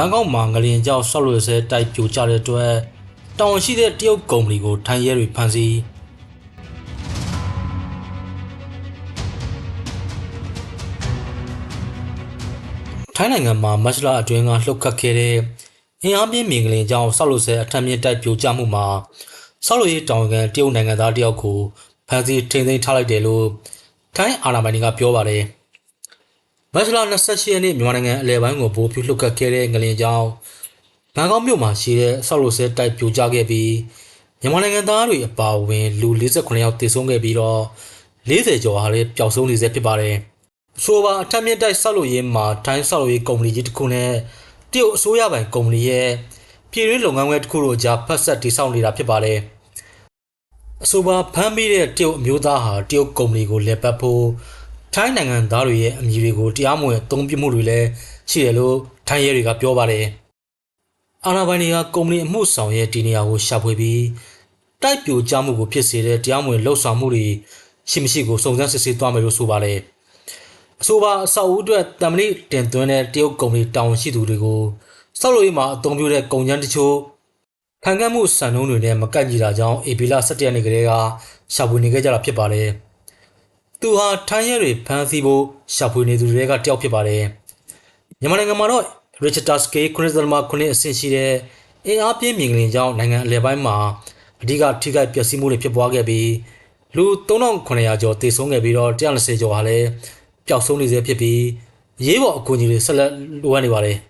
န်ကောက်မှာငလျင်ကြောင့်ဆောက်လုပ်ဆဲတိုက်ပြိုကျတဲ့အတွက်တာဝန်ရှိတဲ့တရုတ်ကုမ္ပဏီကိုထိုင်းရဲတွေဖမ်းဆီးထိုင်းနိုင်ငံမှာမတ်လအတွင်းကလှုပ်ခတ်ခဲ့တဲ့အင်အားပြင်းမြင်ကလင်ကြောင့်ဆောက်လုပ်ဆဲအထက်မြင့်တိုက်ပြိုကျမှုမှာဆောက်လုပ်ရေးတာဝန်ခံတရုတ်နိုင်ငံသားတယောက်ကိုဖမ်းဆီးထိန်းသိမ်းထားလိုက်တယ်လို့ထိုင်းအာဏာပိုင်တွေကပြောပါတယ်မတ်လ28ရက်နေ့မြန်မာနိုင်ငံအလဲပိုင်းကိုပိုးပြလှုပ်ခတ်ခဲ့တဲ့ငလျင်ကြောင့်ဘန်ကောက်မြို့မှာရှိတဲ့ဆောက်လုပ်ဆဲတိုက်ပြိုကျခဲ့ပြီးမြန်မာနိုင်ငံသားတွေအပါအဝင်လူ48ယောက်သေဆုံးခဲ့ပြီးတော့40ကျော်ဟာလည်းပျောက်ဆုံးနေဆဲဖြစ်ပါတယ်။ဆိုပါအထက်မြင့်တိုက်ဆောက်လုပ်ရေးမှာထိုင်းဆောက်လုပ်ရေးကုမ္ပဏီကြီးတစ်ခုနဲ့တရုတ်အစိုးရပိုင်ကုမ္ပဏီရဲ့ပြည်တွင်းလုပ်ငန်းခွဲတစ်ခုတို့ကြားဖက်ဆက်တည်ဆောက်နေတာဖြစ်ပါတယ်။အဆိုပါဖမ်းမိတဲ့တရုတ်အမျိုးသားဟာတရုတ်ကုမ္ပဏီကိုလက်ပတ်ဖို့ထိုင်းနိုင်ငံသားတွေရဲ့အမည်တွေကိုတရားမဝင်အသုံးပြုမှုတွေလည်းရှိတယ်လို့ထိုင်းရဲတွေကပြောပါတယ်။အာဏာပိုင်တွေကကုမ္ပဏီအမှုဆောင်ရဲ့ဒီနေရာကိုရှာဖွေပြီးတိုက်ပြိုကျမှုကိုဖြစ်စေတဲ့တရားမဝင်လှုပ်ဆောင်မှုတွေရှိမရှိကိုစုံစမ်းစစ်ဆေးသွားမယ်လို့ဆိုပါတယ်။အဆိုပါအဆောက်အဦအတွက်တံမဏိတင်သွင်းတဲ့တရုတ်ကုမ္ပဏီတာဝန်ရှိသူတွေကိုဆောက်လုပ်ရေးမှာအသုံးပြုတဲ့ကုန်ကျန်းတချို့ခံကန့်မှုစံနှုန်းတွေနဲ့မကိုက်ညီတာကြောင့်ဧပြီလ17ရက်နေ့ကတည်းကရှာဖွေနေခဲ့ကြတာဖြစ်ပါတယ်။သူဟာထိုင်းရဲတွေဖမ်းဆီးဖို့ရှာဖွေနေသူတွေကတယောက်ဖြစ်ပါတယ်။မြန်မာနိုင်ငံမှာတော့ Richter Scale 9.9 အဆင့်ရှိတဲ့အင်အားပြင်းမြင်ကလင်ကြောင့်နိုင်ငံအလဲပိုင်းမှာအဓိကထိခိုက်ပျက်စီးမှုတွေဖြစ်ပွားခဲ့ပြီးလူ3900ကျော်သေဆုံးခဲ့ပြီးတော့120ကျော်ဟာလည်းပျောက်ဆုံးနေဆဲဖြစ်ပြီးရေးပေါ်အကူအညီတွေဆက်လက်လိုအပ်နေပါတယ်။